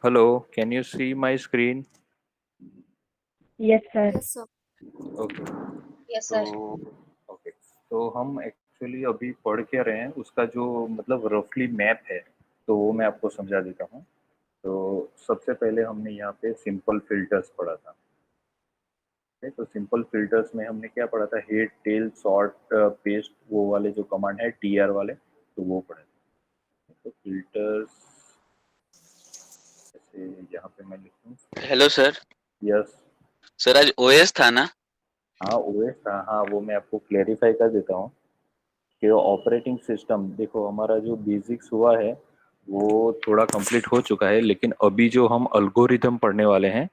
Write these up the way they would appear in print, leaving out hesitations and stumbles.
Hello, can you see my screen? Yes, sir. Yes, sir. Okay. Yes, तो sir. Okay, तो हम actually अभी पढ़ के रहे हैं उसका जो मतलब रफली मैप है, तो वो मैं आपको समझा देता हूँ। तो सबसे पहले हमने यहाँ पे सिंपल फिल्टर्स पढ़ा था। ठीक है, तो सिंपल फिल्टर्स में हमने क्या पढ़ा था, हेड टेल सॉर्ट पेस्ट, वो वाले जो कमांड है टीआर वाले, तो वो पढ़े थे। तो फिल्टर्स जैसे यहाँ पे मैं लिखूँ। Hello sir. यस। सर आज ओएस था ना? हाँ ओएस था, हाँ वो मैं आपको क्लेरिफाई कर देता हूँ कि ऑपरेटिंग सिस्टम, देखो हमारा जो बेसिक्स हुआ है वो थोड़ा कंप्लीट हो चुका है, लेकिन अभी जो हम अल्गोरिथम पढ़ने वाले हैं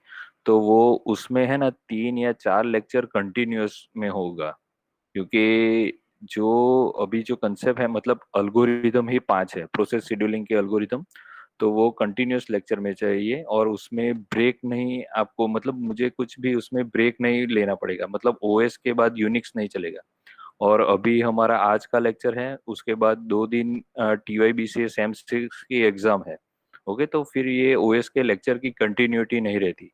तो वो उसमें है ना 3 या 4 लेक्चर कंटिन्यूअस में होगा। क्योंकि जो अभी जो कंसेप्ट है मतलब अल्गोरिथम ही 5 है, प्रोसेस शेड्यूलिंग के अल्गोरिथम, तो वो कंटिन्यूअस लेक्चर में चाहिए और उसमें ब्रेक नहीं आपको, मतलब मुझे कुछ भी उसमें ब्रेक नहीं लेना पड़ेगा, मतलब ओएस के बाद यूनिक्स नहीं चलेगा। और अभी हमारा आज का लेक्चर है, उसके बाद 2 दिन TYBCS M6 की एग्जाम है। ओके, तो फिर ये ओएस के लेक्चर की कंटिन्यूटी नहीं रहती।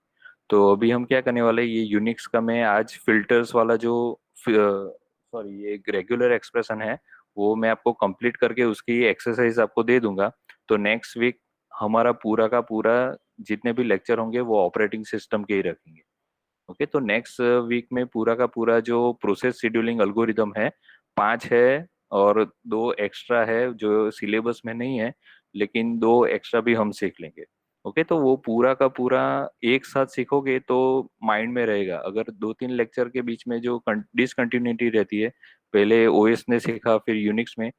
तो अभी हम क्या करने वाले हैं, ये यूनिक्स का मैं आज फिल्टर्स वाला जो सॉरी ये रेगुलर एक्सप्रेशन है वो मैं आपको कंप्लीट करके उसकी एक्सरसाइज आपको दे दूंगा। तो नेक्स्ट वीक हमारा पूरा का पूरा जितने भी लेक्चर होंगे वो ऑपरेटिंग सिस्टम के ही रखेंगे। ओके, तो नेक्स्ट वीक में पूरा का पूरा जो प्रोसेस शेड्यूलिंग अल्गोरिदम है 5 है, और 2 एक्स्ट्रा है जो सिलेबस में नहीं है, लेकिन 2 एक्स्ट्रा भी हम सीख लेंगे। ओके, तो वो पूरा का पूरा एक साथ सीखोगे तो माइंड में रहेगा। अगर 2-3 लेक्चर के बीच में जो डिसकंटिन्यूटी रहती है, पहले ओएस ने सीखा फिर यूनिक्स में,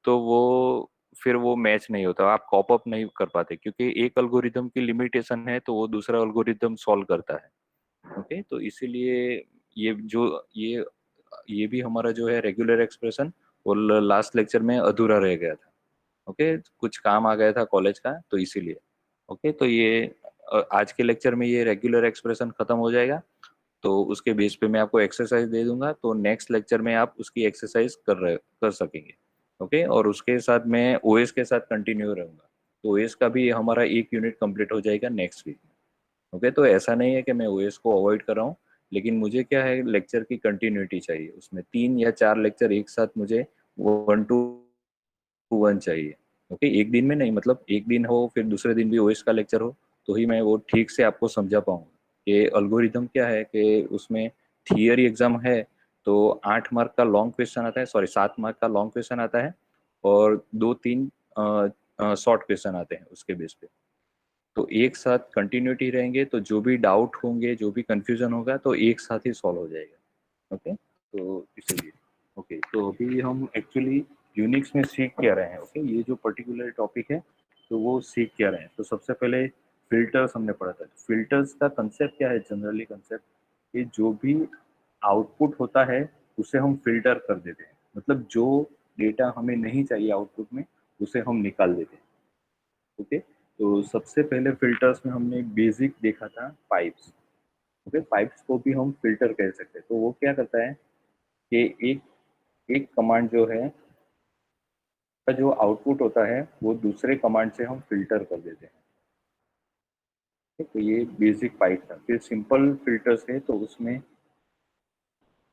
तो वो फिर वो मैच नहीं होता, आप कॉप अप नहीं कर पाते, क्योंकि एक अल्गोरिदम की लिमिटेशन है तो वो दूसरा अल्गोरिदम सॉल्व करता है। ओके, तो इसीलिए ये जो ये भी हमारा जो है रेगुलर एक्सप्रेशन वो लास्ट लेक्चर में अधूरा रह गया था। ओके, कुछ काम आ गया था कॉलेज का, तो इसीलिए। ओके, तो ये आज के लेक्चर में ये रेगुलर एक्सप्रेशन खत्म हो जाएगा। तो उसके बेस पे मैं आपको एक्सरसाइज दे दूंगा, तो नेक्स्ट लेक्चर में आप उसकी एक्सरसाइज कर सकेंगे। ओके, और उसके साथ मैं ओएस के साथ कंटिन्यू रहूंगा, तो ओएस का भी हमारा एक यूनिट कंप्लीट हो जाएगा नेक्स्ट वीक। ओके, तो ऐसा नहीं है कि मैं ओएस को अवॉइड कर रहा हूँ, लेकिन मुझे क्या है, लेक्चर की कंटिन्यूटी चाहिए, उसमें 3 या 4 लेक्चर एक साथ मुझे 1 to 1 चाहिए। ओके, एक दिन में नहीं, मतलब एक दिन हो फिर दूसरे दिन भी ओएस का लेक्चर हो, तो ही मैं वो ठीक से आपको समझा पाऊंगा कि अल्गोरिथम क्या है, कि उसमें थियरी एग्जाम है तो 8 मार्क का लॉन्ग क्वेश्चन आता है, सॉरी 7 मार्क का लॉन्ग क्वेश्चन आता है, और 2-3 शॉर्ट क्वेश्चन आते हैं उसके बेस पे। तो एक साथ कंटिन्यूटी रहेंगे तो जो भी डाउट होंगे, जो भी कंफ्यूजन होगा, तो एक साथ ही सॉल्व हो जाएगा। ओके, तो इसीलिए। ओके, तो अभी हम एक्चुअली यूनिक्स में सीख क्या रहे हैं। ओके, ये जो पर्टिकुलर टॉपिक है तो वो सीख क्या रहे हैं, तो सबसे पहले फिल्टर्स हमने पढ़ा था। फिल्टर्स का कंसेप्ट क्या है, जनरली कंसेप्ट कि जो भी आउटपुट होता है उसे हम फिल्टर कर देते हैं, मतलब जो डेटा हमें नहीं चाहिए आउटपुट में उसे हम निकाल देते हैं। ओके, तो सबसे पहले फिल्टर्स में हमने बेसिक देखा था पाइप्स। ओके, पाइप्स को भी हम फिल्टर कह सकते हैं। तो वो क्या करता है कि एक एक कमांड जो है का जो आउटपुट होता है वो दूसरे कमांड से हम फिल्टर कर देते हैं। ठीक, तो ये बेसिक पाइप था। फिर सिंपल फिल्टर्स है, तो उसमें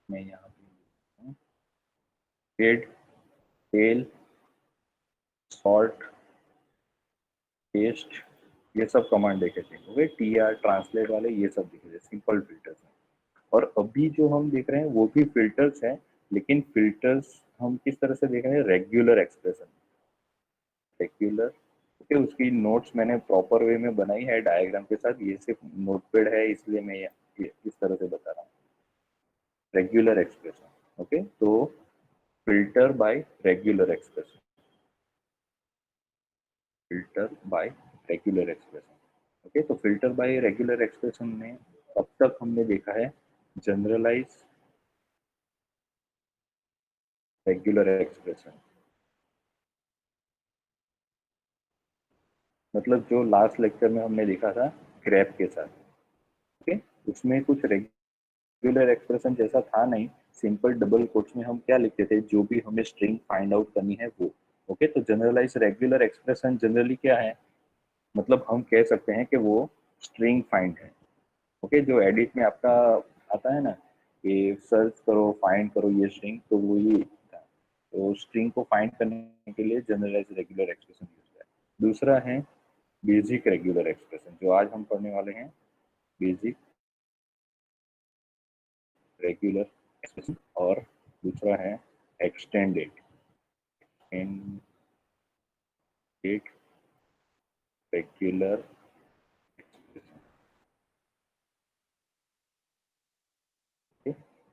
मैं यहाँ पे हेड टेल सॉर्ट पेस्ट ये सब कमांड देखे थे। ओके, TR ट्रांसलेट वाले ये सब दिखे थे सिंपल फिल्टर्स में। और अभी जो हम देख रहे हैं वो भी फिल्टर्स हैं, लेकिन फिल्टर्स हम किस तरह से देख रहे हैं, रेगुलर एक्सप्रेशन, रेगुलर। ओके, उसकी नोट्स मैंने प्रॉपर वे में बनाई है डायग्राम के साथ, ये सिर्फ नोटपैड है इसलिए मैं ये इस तरह से बता रहा हूँ। Regular expression. ओके, तो filter by regular expression, filter by regular expression. Okay, तो फिल्टर बाय रेगुलर एक्सप्रेशन में अब तक हमने देखा है जनरलाइज रेगुलर एक्सप्रेशन, मतलब जो लास्ट लेक्चर में हमने देखा था ग्रैप के साथ। ओके, उसमें कुछ रेगुलर एक्सप्रेशन जैसा था नहीं, सिंपल डबल कोट्स में हम क्या लिखते थे, जो भी हमें स्ट्रिंग फाइंड आउट करनी है वो। ओके, तो जनरलाइज रेगुलर एक्सप्रेशन जनरली क्या है मतलब हम कह सकते हैं कि वो स्ट्रिंग फाइंड है। ओके, जो एडिट में आपका आता है ना कि सर्च करो फाइंड करो ये स्ट्रिंग, तो वो ये था। तो स्ट्रिंग को फाइंड करने के लिए जनरलाइज रेगुलर एक्सप्रेशन यूज है। दूसरा है बेसिक रेगुलर एक्सप्रेशन, जो आज हम पढ़ने वाले हैं, बेसिक रेगुलर एक्सप्रेशन। और दूसरा है एक्सटेंडेड रेगुलर एक्सप्रेशन।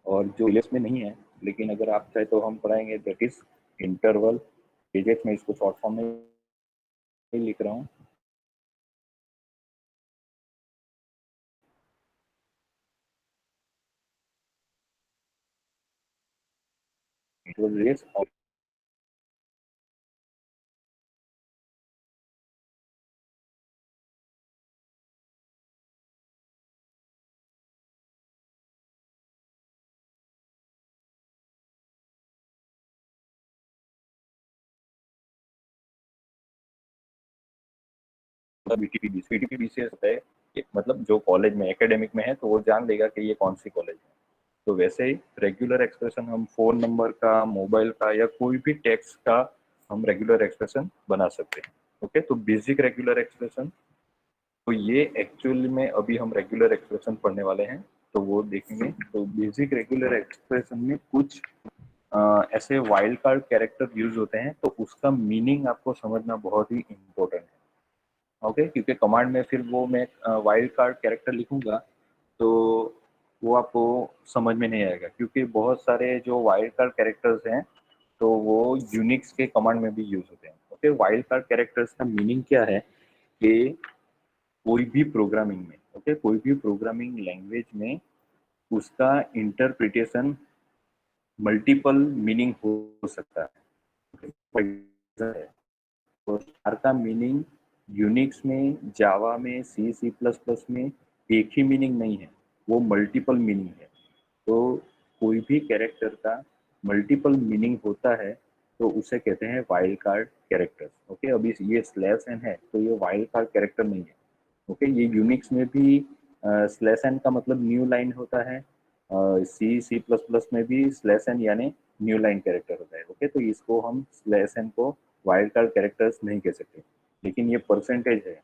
और जो इंग्लिश में नहीं है, लेकिन अगर आप चाहे तो हम पढ़ाएंगे, दैट इज इंटरवल डिजिट में। इसको शॉर्ट फॉर्म में ही लिख रहा हूँ। इंटरवल रेस और बीटीपी होता है मतलब जो कॉलेज में एकेडमिक में है तो वो जान लेगा कि ये कौन सी कॉलेज है। तो वैसे ही रेगुलर एक्सप्रेशन हम फोन नंबर का, मोबाइल का या कोई भी टेक्स्ट का हम रेगुलर एक्सप्रेशन बना सकते हैं। ओके, तो बेसिक रेगुलर एक्सप्रेशन, तो ये एक्चुअली में अभी हम रेगुलर एक्सप्रेशन पढ़ने वाले हैं, तो वो देखेंगे। तो बेसिक रेगुलर एक्सप्रेशन में कुछ ऐसे वाइल्ड कार्ड कैरेक्टर यूज होते हैं, तो उसका मीनिंग आपको समझना बहुत ही इम्पोर्टेंट है। ओके, क्योंकि कमांड में फिर वो मैं वाइल्ड कार्ड कैरेक्टर लिखूंगा तो वो आपको समझ में नहीं आएगा, क्योंकि बहुत सारे जो वाइल्ड कार्ड कैरेक्टर्स हैं तो वो यूनिक्स के कमांड में भी यूज होते हैं। ओके, वाइल्ड कार्ड कैरेक्टर्स का मीनिंग क्या है कि कोई भी प्रोग्रामिंग में, ओके, कोई भी प्रोग्रामिंग लैंग्वेज में उसका इंटरप्रिटेशन मल्टीपल मीनिंग हो सकता है। For example, तो स्टार का मीनिंग यूनिक्स में, जावा में, सी सी प्लस प्लस में एक ही मीनिंग नहीं है, वो मल्टीपल मीनिंग है। तो कोई भी कैरेक्टर का मल्टीपल मीनिंग होता है तो उसे कहते हैं वाइल्ड कार्ड कैरेक्टर्स। ओके, अभी ये स्लैश एन है तो ये वाइल्ड कार्ड कैरेक्टर नहीं है। ओके, ये यूनिक्स में भी स्लैश एन का मतलब न्यू लाइन होता है, सी सी प्लस प्लस में भी स्लैश एन यानी न्यू लाइन कैरेक्टर होता है। ओके, तो इसको हम स्लैश एन को वाइल्ड कार्ड कैरेक्टर्स नहीं कह सकते। लेकिन ये परसेंटेज है,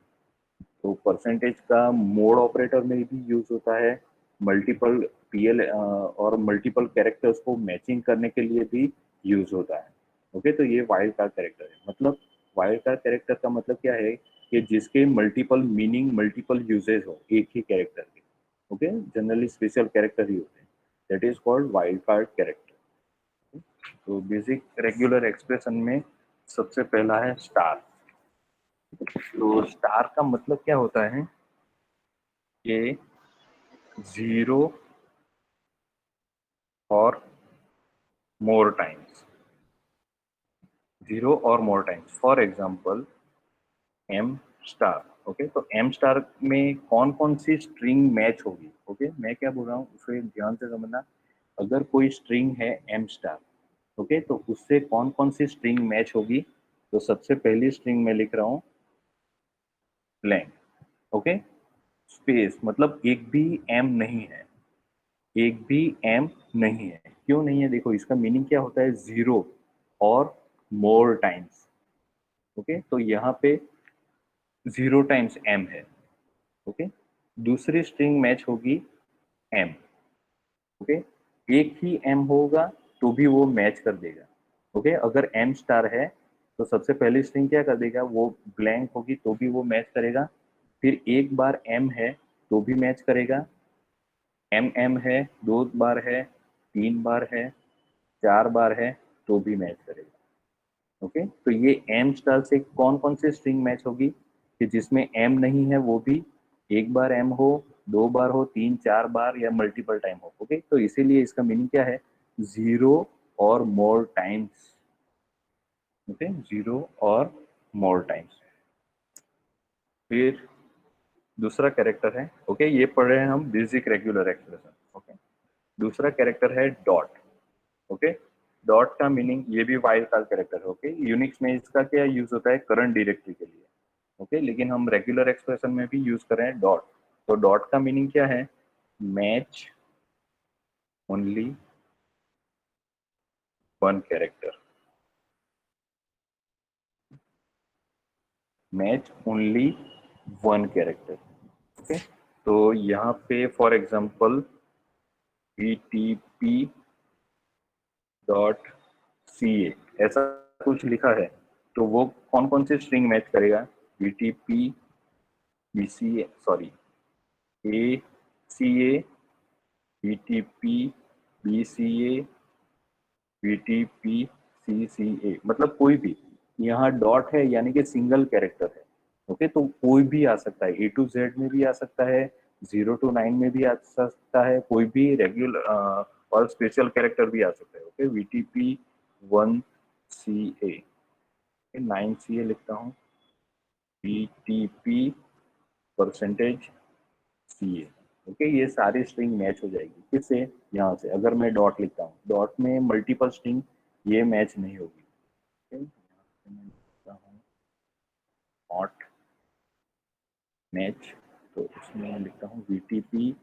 तो परसेंटेज का मोड ऑपरेटर में भी यूज होता है, मल्टीपल पीएल और मल्टीपल कैरेक्टर्स को मैचिंग करने के लिए भी यूज होता है। ओके, तो ये वाइल्ड कार्ड कैरेक्टर है। मतलब वाइल्ड कार्ड कैरेक्टर का मतलब क्या है कि जिसके मल्टीपल मीनिंग, मल्टीपल यूजेस हो एक ही कैरेक्टर के। ओके, जनरली स्पेशल कैरेक्टर ही होते हैं, that is called wild card character. तो बेसिक रेगुलर एक्सप्रेशन में सबसे पहला है स्टार। तो स्टार का मतलब क्या होता है कि जीरो और मोर टाइम्स, जीरो और more times. For example M star. Okay, तो एम स्टार में कौन कौन सी स्ट्रिंग मैच होगी। ओके, मैं क्या बोल रहा हूँ उसे ध्यान से समझना। अगर कोई स्ट्रिंग है एम स्टार, ओके, तो उससे कौन कौन सी स्ट्रिंग मैच होगी। तो सबसे पहली स्ट्रिंग में लिख रहा हूँ ब्लैंक। ओके, स्पेस मतलब एक भी एम नहीं है, एक भी एम नहीं है। क्यों नहीं है, देखो इसका मीनिंग क्या होता है, जीरो और मोर टाइम्स। ओके, तो यहाँ पे जीरो टाइम्स एम है। ओके, दूसरी स्ट्रिंग मैच होगी एम। ओके, एक ही एम होगा तो भी वो मैच कर देगा। ओके, अगर एम स्टार है तो सबसे पहली स्ट्रिंग क्या कर देगा, वो ब्लैंक होगी तो भी वो मैच करेगा। फिर एक बार एम है तो भी मैच करेगा, एम एम है, दो बार है, तीन बार है, चार बार है तो भी मैच करेगा। ओके, तो ये एम स्टार से कौन कौन से स्ट्रिंग मैच होगी कि जिसमें एम नहीं है, वो भी एक बार एम हो, दो बार हो, तीन चार बार या मल्टीपल टाइम हो। ओके, तो इसीलिए इसका मीनिंग क्या है, जीरो और मोर टाइम्स। ओके, जीरो और मोर टाइम्स। फिर दूसरा कैरेक्टर है, ओके, ये पढ़ रहे हैं हम बेसिक रेगुलर एक्सप्रेशन। ओके, दूसरा कैरेक्टर है डॉट। ओके, डॉट का मीनिंग, ये भी वाइल्ड कार्ड कैरेक्टर है। ओके, यूनिक्स में इसका क्या यूज होता है, करंट डायरेक्टरी के लिए। ओके, लेकिन हम रेगुलर एक्सप्रेशन में भी यूज कर रहे हैं डॉट। तो डॉट का मीनिंग क्या है? Match only one character, match only one character. Okay, तो यहाँ पे for example VTP dot CA ऐसा कुछ लिखा है, तो वो कौन कौन से स्ट्रिंग मैच करेगा? VTP BCA sorry ACA VTP BCA VTP CCA, मतलब कोई भी। यहाँ डॉट है यानी कि सिंगल कैरेक्टर है। ओके, तो कोई भी आ सकता है, A to Z में भी आ सकता है, 0 to 9 में भी आ सकता है, कोई भी रेगुलर और स्पेशल कैरेक्टर भी आ सकता है। ओके, VTP 1CA 9CA लिखता हूँ, VTP परसेंटेज CA। ओके, ये सारी स्ट्रिंग मैच हो जाएगी किससे? यहाँ से। अगर मैं डॉट लिखता हूँ, डॉट में मल्टीपल स्ट्रिंग, ये मैच नहीं होगी। ओके, यहाँ से मैं लिखता हूँ नॉट मैच, तो इसमें मैं लिखता हूँ VTP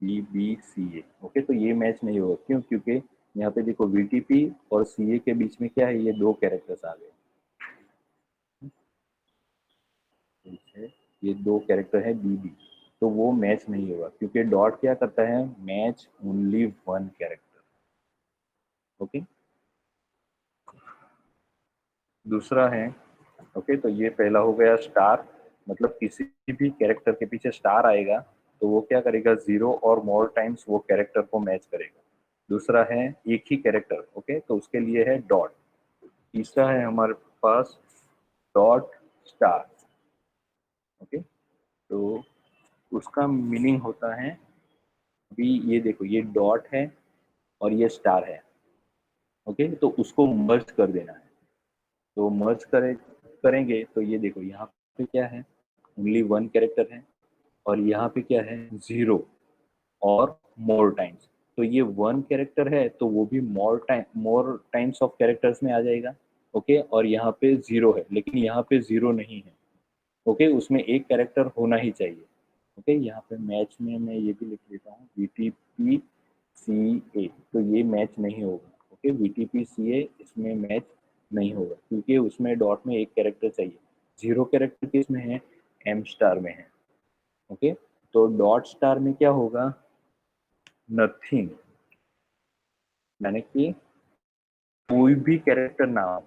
BCA। ओके, तो ये मैच नहीं होगा। क्यों? क्योंकि यहाँ पे देखो VTP और CA के बीच में क्या है, ये दो कैरेक्टर्स आ गए, ये दो कैरेक्टर है BB, तो वो मैच नहीं होगा क्योंकि डॉट क्या करता है? Match only one character. Okay, दूसरा है, ओके, तो ये पहला हो गया स्टार, मतलब किसी भी कैरेक्टर के पीछे स्टार आएगा तो वो क्या करेगा? 0 और मोर टाइम्स वो कैरेक्टर को मैच करेगा। दूसरा है एक ही कैरेक्टर, ओके, तो उसके लिए है डॉट। तीसरा है हमारे पास डॉट स्टार। ओके, तो उसका मीनिंग होता है, अभी ये देखो ये डॉट है और ये स्टार है। ओके, तो उसको मर्ज कर देना है। तो करेंगे तो ये देखो यहाँ पे क्या है? ओनली वन कैरेक्टर है, और यहाँ पे क्या है? 0 और मोर टाइम्स। तो ये वन कैरेक्टर है तो वो भी मोर टाइम्स ऑफ कैरेक्टर्स में आ जाएगा। ओके, और यहाँ पे 0 है लेकिन यहाँ पे 0 नहीं है। ओके, उसमें एक कैरेक्टर होना ही चाहिए। ओके, यहाँ पे मैच में मैं ये भी लिख लेता हूँ VTP CA, तो ये मैच नहीं होगा। ओके, VTP CA इसमें मैच नहीं होगा क्योंकि उसमें डॉट में एक कैरेक्टर चाहिए। 0 कैरेक्टर किसमें है? M स्टार में है। ओके, तो डॉट स्टार में क्या होगा? नथिंग, यानी कि कोई भी कैरेक्टर ना हो।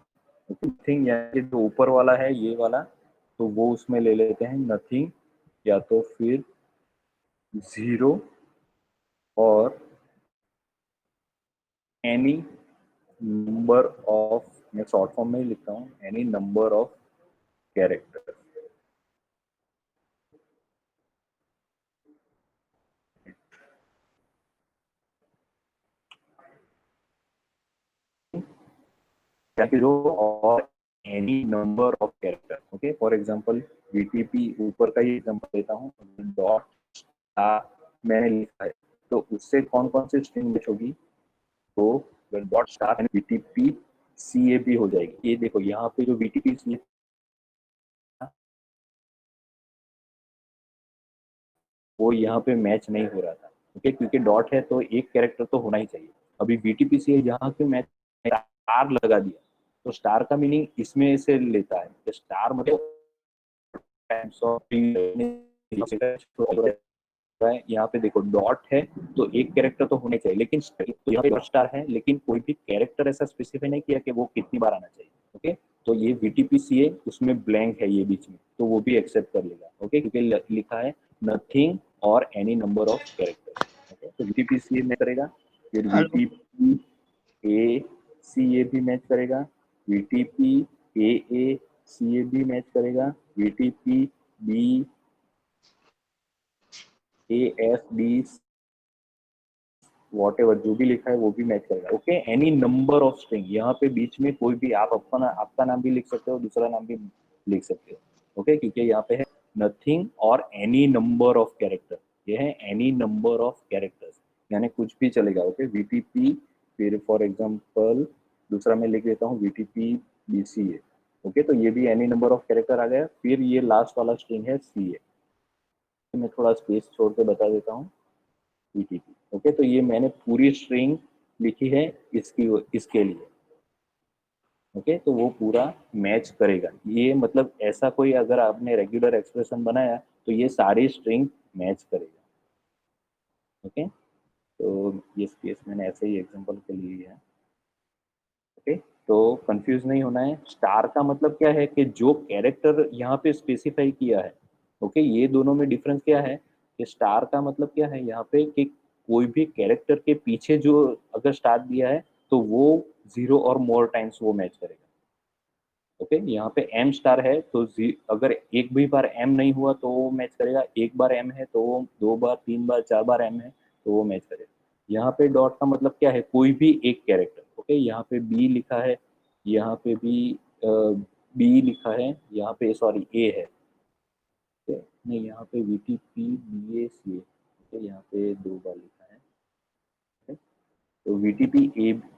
नथिंग यानी कि जो ऊपर वाला है ये वाला, तो वो उसमें ले लेते हैं नथिंग, या तो फिर 0 और एनी नंबर ऑफ, मैं शॉर्ट फॉर्म में ही लिखता हूँ, एनी नंबर ऑफ कैरेक्टर। ताकि जो और any number of character. Okay, for example VTP ऊपर का ही एग्जांपल देता हूँ, डॉट मैंने लिखा है, तो उससे कौन कौन सी स्ट्रिंग मैच होगी? तो dot star and VTP CA भी हो जाएगी। ये देखो यहाँ पे जो VTP CA वो यहाँ पे मैच नहीं हो रहा था। ओके, क्योंकि डॉट है तो एक कैरेक्टर तो होना ही चाहिए। अभी VTP CA यहाँ पे मैच स्टार लगा दिया, तो स्टार का मीनिंग इसमें से लेता है, स्टार मतलब टाइम्स ऑफ यहाँ पे देखो डॉट है तो एक कैरेक्टर तो होने चाहिए, लेकिन तो यहाँ पे डॉट स्टार है लेकिन कोई भी कैरेक्टर ऐसा स्पेसिफाई नहीं किया कि वो कितनी बार आना चाहिए। ओके, तो ये VTP CA उसमें ब्लैंक है ये बीच में, तो वो भी एक्सेप्ट कर लेगा। ओके, क्योंकि लिखा है नथिंग और any number of character. Okay, तो VTP CA में करेगा, फिर हेलो। VTP ACA भी मैच करेगा, VTP AACA भी मैच करेगा, VTP BAFD वॉट एवर जो भी लिखा है वो भी मैच करेगा। Okay, any number of string, यहाँ पे बीच में कोई भी आप आपका नाम भी लिख सकते हो, दूसरा नाम भी लिख सकते हो। ओके, क्योंकि यहाँ पे है नथिंग और एनी नंबर ऑफ कैरेक्टर, ये है एनी नंबर ऑफ कैरेक्टर्स, यानी कुछ भी चलेगा। ओके, VTP, फिर फॉर एग्जाम्पल दूसरा मैं लिख देता हूँ VTP BCA। ओके, तो ये भी एनी नंबर ऑफ कैरेक्टर आ गया। फिर ये लास्ट वाला स्ट्रिंग है सी ए, मैं थोड़ा स्पेस छोड़ के बता देता हूँ, वीटीपी। ओके, तो ये मैंने पूरी स्ट्रिंग लिखी है इसके लिए। ओके, तो वो पूरा मैच करेगा। ये मतलब ऐसा कोई अगर आपने रेगुलर एक्सप्रेशन बनाया तो ये सारी स्ट्रिंग मैच करेगा। ओके, तो ये केस मैंने ऐसे ही एग्जांपल के लिए है। ओके, तो कंफ्यूज नहीं होना है। स्टार का मतलब क्या है कि जो कैरेक्टर यहाँ पे स्पेसिफाई किया है। ओके, ये दोनों में डिफरेंस क्या है कि स्टार का मतलब क्या है यहाँ पे कि कोई भी कैरेक्टर के पीछे जो अगर स्टार दिया है तो वो 0 और मोर टाइम्स वो मैच करेगा। ओके, यहाँ पे एम स्टार है तो अगर एक भी बार एम नहीं हुआ तो वो मैच करेगा, एक बार एम है तो वो 2 बार 3 बार 4 बार एम है तो वो मैच करेगा। यहाँ पे डॉट का मतलब क्या है, कोई भी एक कैरेक्टर। ओके, यहाँ पे बी लिखा है, यहाँ पे भी बी लिखा है, यहाँ पे सॉरी ए है। ओके, नहीं यहाँ पे we T P B A C A. Okay, यहाँ पे 2 बार लिखा है। तो वीटीपी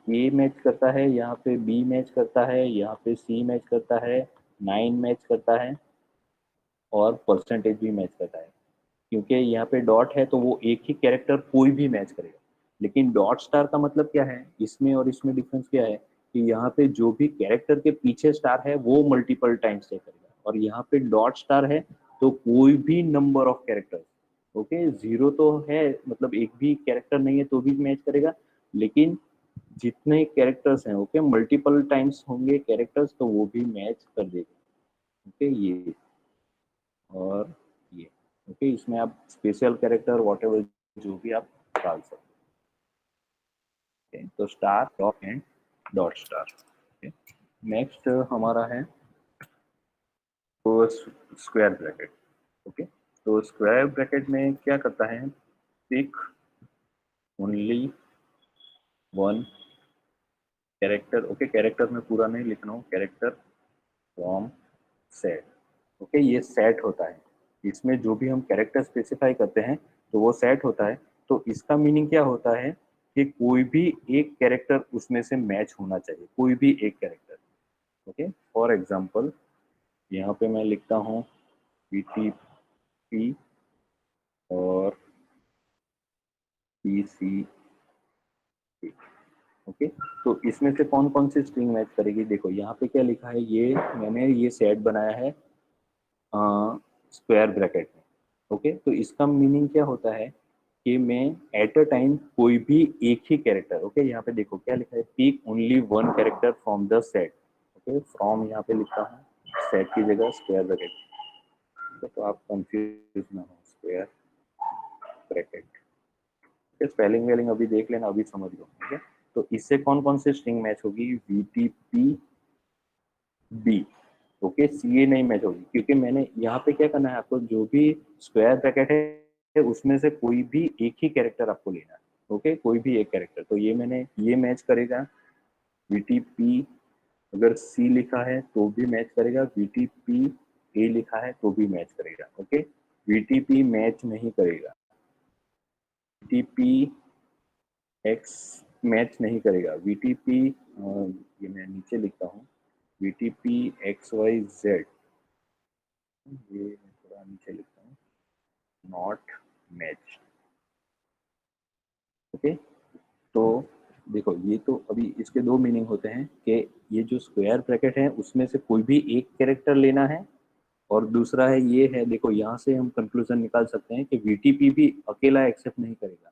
ए मैच करता है, यहाँ पे बी मैच करता है, यहाँ पे सी मैच करता है, 9 मैच करता है, और परसेंटेज भी मैच करता है। क्योंकि यहाँ पे डॉट है तो वो एक ही कैरेक्टर कोई भी मैच करेगा। लेकिन डॉट स्टार का मतलब क्या है, इसमें और इसमें डिफरेंस क्या है कि यहाँ पे जो भी कैरेक्टर के पीछे स्टार है वो मल्टीपल टाइम्स से करेगा, और यहाँ पे डॉट स्टार है तो कोई भी नंबर ऑफ कैरेक्टर। ओके, 0 तो है मतलब एक भी कैरेक्टर नहीं है तो भी मैच करेगा, लेकिन जितने कैरेक्टर्स हैं ओके मल्टीपल टाइम्स होंगे कैरेक्टर्स तो वो भी मैच कर देगा। ओके, ये और ये। ओके, इसमें आप स्पेशल कैरेक्टर वॉट एवर जो भी आप डाल सकते हैं। तो star dot and dot star. Next हमारा है तो स्क्वायर ब्रैकेट। ओके, तो स्क्वायर ब्रैकेट में क्या करता है, pick only one character. Okay, character में पूरा नहीं लिखना हूँ, कैरेक्टर फ्रॉम सेट। ओके, ये सेट होता है, इसमें जो भी हम कैरेक्टर स्पेसिफाई करते हैं तो वो सेट होता है। तो इसका मीनिंग क्या होता है कि कोई भी एक कैरेक्टर उसमें से मैच होना चाहिए, कोई भी एक कैरेक्टर। ओके, फॉर एग्जांपल यहाँ पे मैं लिखता हूँ BTP और PCP। ओके, तो इसमें से कौन कौन सी स्ट्रिंग मैच करेगी, देखो यहाँ पे क्या लिखा है, ये मैंने ये सेट बनाया है स्क्वायर ब्रैकेट में। ओके, तो इसका मीनिंग क्या होता है कि मैं एट अ टाइम कोई भी एक ही कैरेक्टर। ओके, यहाँ पे देखो क्या लिखा है, pick only one character from the set. Okay, from यहाँ पे लिखा हूँ, सेट की जगह स्क्वायर ब्रैकेट। तो आप कंफ्यूज ना हो, स्क्वायर ब्रैकेट। स्पेलिंग वेलिंग अभी देख लेना, अभी समझ लो। ठीक है, तो इससे कौन कौन से स्ट्रिंग मैच होगी, VTP बी। ओके, सी ए नहीं मैच होगी, क्योंकि मैंने यहाँ पे क्या करना है आपको, जो भी स्क्वायर ब्रैकेट है उसमें से कोई भी एक ही कैरेक्टर आपको लेना है। ओके, कोई भी एक कैरेक्टर, तो ये मैंने ये मैच करेगा। VTP अगर सी लिखा है तो भी मैच करेगा, VTP ए लिखा है तो भी मैच करेगा। ओके, VTP मैच नहीं करेगा, VTP एक्स मैच नहीं करेगा, VTP ये मैं नीचे लिखता हूँ, VTP XYZ, ये मैं थोड़ा नीचे लिखता हूँ, नॉट मैच। ओके, तो देखो ये तो अभी इसके दो मीनिंग होते हैं कि ये जो स्क्वायर ब्रैकेट है उसमें से कोई भी एक कैरेक्टर लेना है, और दूसरा है ये है, देखो यहाँ से हम कंक्लूजन निकाल सकते हैं कि VTP भी अकेला एक्सेप्ट नहीं करेगा।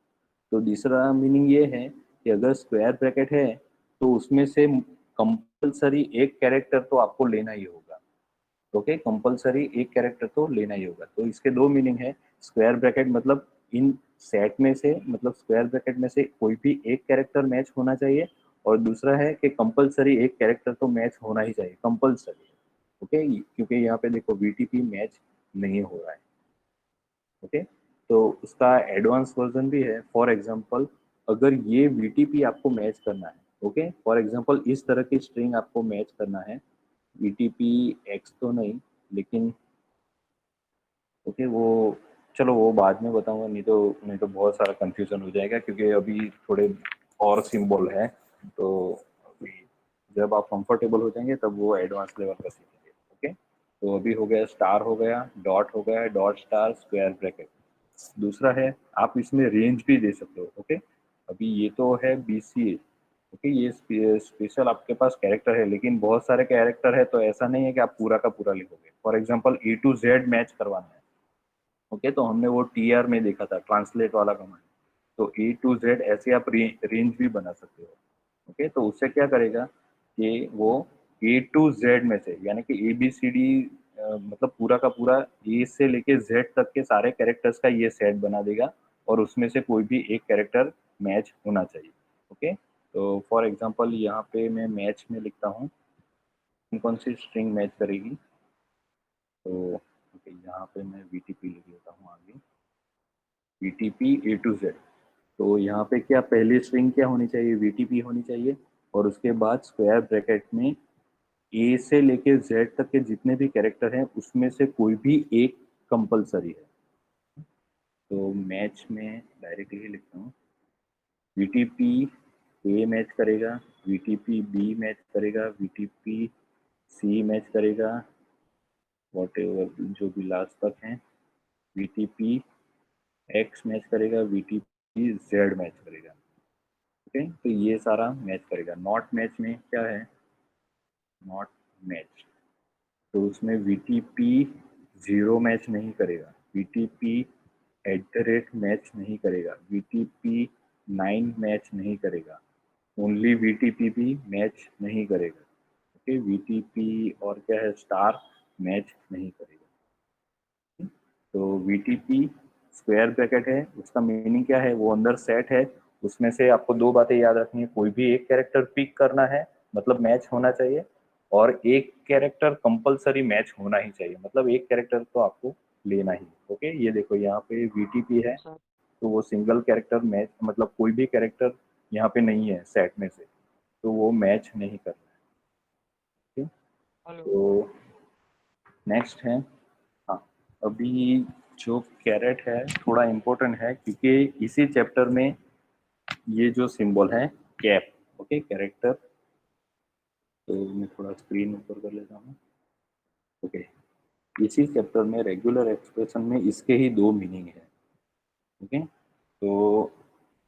तो दूसरा मीनिंग ये है कि अगर स्क्वायर ब्रैकेट है तो उसमें से कंपलसरी एक कैरेक्टर तो आपको लेना ही होगा। ओके, कंपलसरी एक कैरेक्टर तो लेना ही होगा। तो इसके दो मीनिंग है, स्क्वायर ब्रैकेट मतलब इन सेट में से, मतलब स्क्वायर ब्रैकेट में से कोई भी एक कैरेक्टर मैच होना चाहिए, और दूसरा है कि कंपलसरी एक कैरेक्टर तो मैच होना ही चाहिए, कंपलसरी। ओके, क्योंकि यहाँ पे देखो VTP मैच नहीं हो रहा है। ओके, तो उसका एडवांस वर्जन भी है। फॉर एग्जांपल अगर ये VTP आपको मैच करना है, ओके फॉर एग्जांपल इस तरह की स्ट्रिंग आपको मैच करना है, VTP X तो नहीं, लेकिन ओके वो चलो वो बाद में बताऊंगा, नहीं तो बहुत सारा कंफ्यूजन हो जाएगा, क्योंकि अभी थोड़े और सिंबल है, तो अभी जब आप कंफर्टेबल हो जाएंगे तब वो एडवांस लेवल का सीखेंगे। ओके, तो अभी हो गया स्टार, हो गया डॉट, हो गया डॉट स्टार स्क्वायर ब्रैकेट। दूसरा है आप इसमें रेंज भी दे सकते हो। ओके, अभी ये तो है BCA। ओके, ये स्पेशल आपके पास कैरेक्टर है, लेकिन बहुत सारे कैरेक्टर है तो ऐसा नहीं है कि आप पूरा का पूरा लिखोगे। For example A to Z match करवाना है। ओके, तो हमने वो TR में देखा था, ट्रांसलेट वाला कमांड। तो A to Z ऐसे आप रेंज भी बना सकते हो। ओके, तो उससे क्या करेगा कि वो A to Z में से, यानी कि ABCD, मतलब पूरा का पूरा A से लेके Z तक के सारे कैरेक्टर्स का ये सेट बना देगा, और उसमें से कोई भी एक कैरेक्टर मैच होना चाहिए। ओके, तो फॉर एग्जांपल यहाँ पे मैं मैच में लिखता हूँ कौन सी स्ट्रिंग मैच करेगी। तो ओके, यहाँ पे मैं VTP लिख लेता हूँ आगे, VTP A to Z। तो यहाँ पे क्या पहली स्ट्रिंग क्या होनी चाहिए, VTP होनी चाहिए, और उसके बाद स्क्वायर ब्रैकेट में A से लेके Z तक के जितने भी कैरेक्टर हैं उसमें से कोई भी एक कंपलसरी है। तो मैच में डायरेक्टली लिखता हूँ, VTP A मैच करेगा, VTP B मैच करेगा, VTP C मैच करेगा, वॉट एवर जो भी लास्ट तक है, VTP X मैच करेगा, VTP Z मैच करेगा। ओके, तो ये सारा मैच करेगा। नॉट मैच में क्या है, नॉट मैच, तो उसमें VTP 0 मैच नहीं करेगा, VTP @ मैच नहीं करेगा, VTP 9 मैच नहीं करेगा, ओनली VTP भी मैच नहीं करेगा। ओके, VTP और क्या है, स्टार मैच नहीं करेगा। तो VTP स्क्वायर ब्रैकेट है, उसका मीनिंग क्या है, वो अंदर सेट है, उसमें से आपको दो बातें याद रखनी है, कोई भी एक कैरेक्टर पिक करना है, मतलब मैच होना चाहिए, और एक कैरेक्टर कंपलसरी मैच होना ही चाहिए, मतलब एक कैरेक्टर तो आपको लेना ही। ओके, ये देखो यहाँ पे VTP है, तो वो सिंगल कैरेक्टर मैच, मतलब कोई भी कैरेक्टर यहाँ पे नहीं है सेट में से, तो वो मैच नहीं करना है। ठीक? तो नेक्स्ट है, हाँ, अभी जो कैरेट है थोड़ा इम्पोर्टेंट है, क्योंकि इसी चैप्टर में ये जो सिंबल है कैप, ओके, कैरेक्टर, तो मैं थोड़ा स्क्रीन ऊपर कर लेता हूँ। ओके, इसी चैप्टर में रेगुलर एक्सप्रेशन में इसके ही दो मीनिंग है। ओके, तो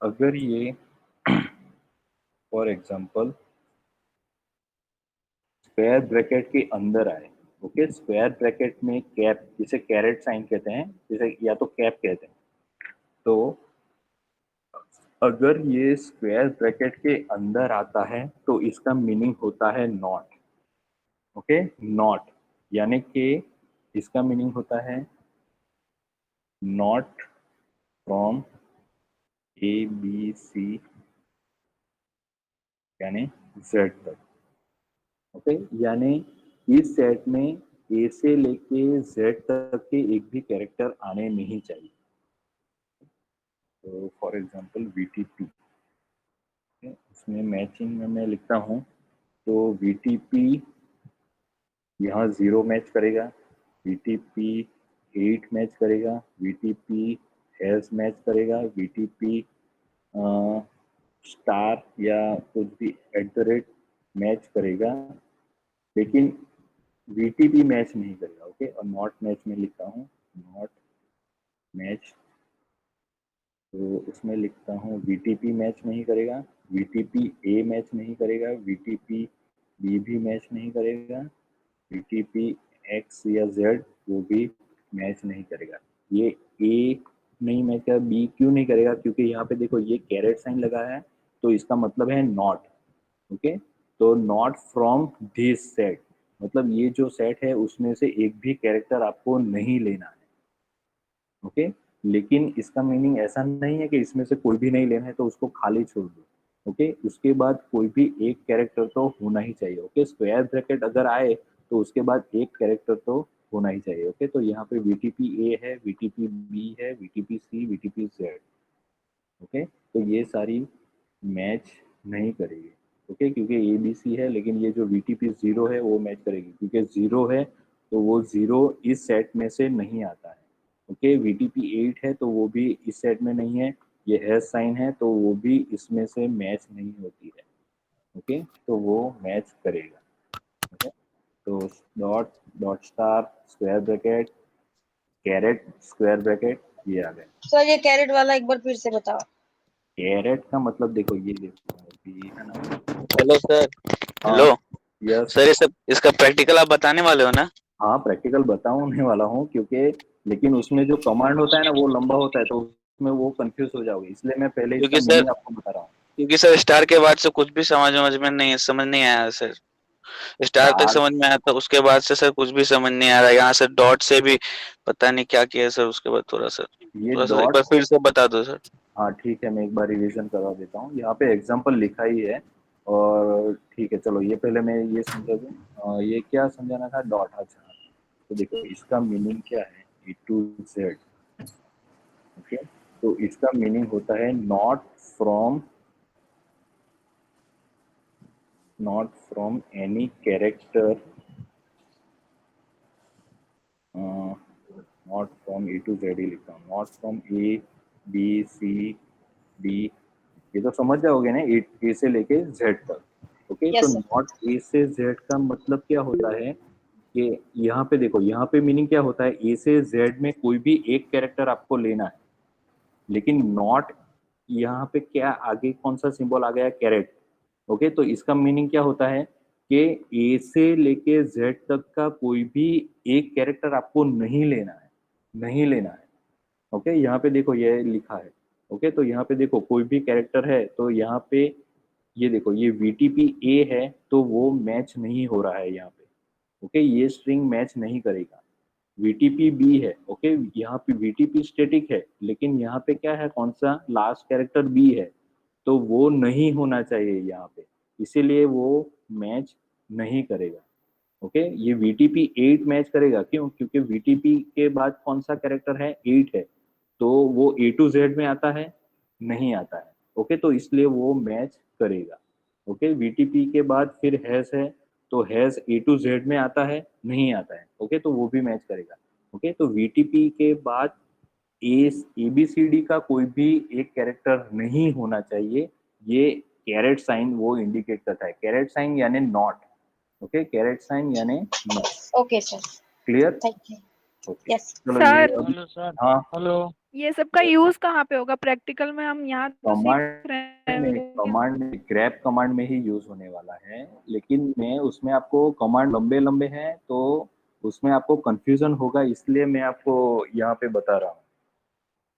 अगर ये फॉर एग्जांपल स्क्वायर ब्रैकेट के अंदर आए, ओके, स्क्वायर ब्रैकेट में कैप, जिसे कैरेट साइन कहते हैं, जिसे या तो कैप कहते हैं, तो अगर ये स्क्वायर ब्रैकेट के अंदर आता है तो इसका मीनिंग होता है नॉट। ओके, नॉट, यानी कि इसका मीनिंग होता है नॉट फ्रॉम ABC यानी Z तक। ओके, यानी इस सेट में A से लेके Z तक के एक भी कैरेक्टर आने नहीं चाहिए। तो फॉर एग्जांपल VTP, इसमें मैचिंग में मैं लिखता हूँ, तो VTP यहाँ 0 मैच करेगा, VTP 8 मैच करेगा, VTP हैज मैच करेगा, VTP स्टार या कुछ भी @ मैच करेगा, लेकिन VTP मैच नहीं करेगा। ओके, और नॉट मैच में लिखता हूँ, नॉट मैच, तो उसमें लिखता हूँ VTP मैच नहीं करेगा, VTP A मैच नहीं करेगा, VTP B भी मैच नहीं करेगा, VTP X या Z वो भी मैच नहीं करेगा। ये A नहीं मैच करेगा, B क्यों नहीं करेगा, क्योंकि यहाँ पे देखो ये कैरेट साइन लगा है, तो इसका मतलब है नॉट। ओके, तो नॉट फ्रॉम दिस सेट, मतलब ये जो सेट है उसमें से एक भी कैरेक्टर आपको नहीं लेना है। ओके, लेकिन इसका मीनिंग ऐसा नहीं है कि इसमें से कोई भी नहीं लेना है तो उसको खाली छोड़ दो। ओके, उसके बाद कोई भी एक कैरेक्टर तो होना ही चाहिए। ओके, स्क्वायर ब्रैकेट अगर आए तो उसके बाद एक कैरेक्टर तो होना ही चाहिए। ओके, तो यहाँ पे VTP A है, VTP B है, VTP C, VTP Z। Okay, तो ये सारी मैच नहीं करेगी। ओके, क्योंकि ABC है, लेकिन ये जो VTP 0 है वो मैच करेगी, क्योंकि 0 है तो वो 0 इस सेट में से नहीं आता है। ओके, VTP 8 है तो वो भी इस सेट में नहीं है, ये हैश साइन है तो वो भी इसमें से मैच नहीं होती है। ओके, तो वो मैच करेगा। ओके, तो dot dot star square bracket caret square bracket ये आ गए। सर ये कैरेट वाला एक बार फिर से बताओ। कैरेट का मतलब देखो, ये देखो अभी है ना। Hello sir. हाँ, हेलो यस। सर, ये सब इसका प्रैक्टिकल आप बताने वाले हो ना? हाँ, प्रैक्टिकल बताने वाला हूँ, क्योंकि लेकिन उसमें जो कमांड होता है ना वो लंबा होता है, तो उसमें वो कंफ्यूज हो जाओगे, इसलिए मैं पहले इसका क्योंकि सर मीनिंग आपको बता रहा हूँ। क्योंकि सर स्टार के बाद से कुछ भी समझ नहीं आया सर। स्टार तक स्टार, समझ में आया था, उसके बाद से सर कुछ भी समझ नहीं आ रहा। यहाँ से डॉट से भी पता नहीं क्या किया सर। उसके बाद ये थोड़ा सा एक डॉट, बार फिर से बता दो सर। हाँ ठीक है, मैं एक बार रिवीजन करवा देता हूँ, यहाँ पे एग्जांपल लिखा ही है। और ठीक है, चलो ये पहले मैं ये समझा दूँ। ये क्या समझाना था, डॉट, अच्छा। तो देखो इसका मीनिंग क्या है, ए टू जेड। ओके, तो इसका मीनिंग होता है from not from any character, not from A to Z ही लिखता हूँ, not from A B C D, ये तो समझ जाओगे ना, ए से लेके जेड तक। ओके, तो यस सर। नॉट ए से जेड का मतलब क्या होता है कि यहाँ पे देखो, यहाँ पे मीनिंग क्या होता है, ए से जेड में कोई भी एक कैरेक्टर आपको लेना है, लेकिन नॉट, यहाँ पे क्या आगे कौन सा सिंबल आ गया, कैरेट। ओके, तो इसका मीनिंग क्या होता है कि ए से लेके जेड तक का कोई भी एक कैरेक्टर आपको नहीं लेना है, नहीं लेना है। ओके, यहाँ पे देखो ये लिखा है। ओके, तो यहाँ पे देखो कोई भी कैरेक्टर है, तो यहाँ पे ये देखो ये VTP ए है, तो वो मैच नहीं हो रहा है यहाँ पे। ओके, ये स्ट्रिंग मैच नहीं करेगा। VTP बी है, ओके, यहाँ पे VTP स्टेटिक है, लेकिन यहाँ पे क्या है, कौन सा लास्ट कैरेक्टर बी है, तो वो नहीं होना चाहिए यहाँ पे, इसीलिए वो मैच नहीं करेगा। ओके, ये VTP 8 मैच करेगा, क्यों, क्योंकि VTP के बाद कौन सा कैरेक्टर है, 8 है, तो वो A to Z में आता है, नहीं आता है। ओके, तो इसलिए वो मैच करेगा। ओके, VTP के बाद फिर हैश है, तो हैश A to Z में आता है, नहीं आता है। ओके, तो वो भी मैच करेगा। ओके, तो VTP के बाद ए ABCD का कोई भी एक कैरेक्टर नहीं होना चाहिए, ये कैरेट साइन वो इंडिकेट करता है, कैरेट साइन यानी नॉट। ओके, कैरेट साइन यानी not. Okay sir. Clear. Thank you. Okay, yes. चलो ये सर अभी, हेलो सर। हाँ, हेलो। ये सब का यूज कहाँ पे होगा प्रैक्टिकल में? हम यहाँ तो सीख कमांड रहे में, हैं। ग्रैप कमांड में ही यूज होने वाला है, लेकिन मैं उसमें आपको कमांड लंबे लंबे हैं, तो उसमें आपको कंफ्यूजन होगा, इसलिए मैं आपको यहाँ पे बता रहा हूँ।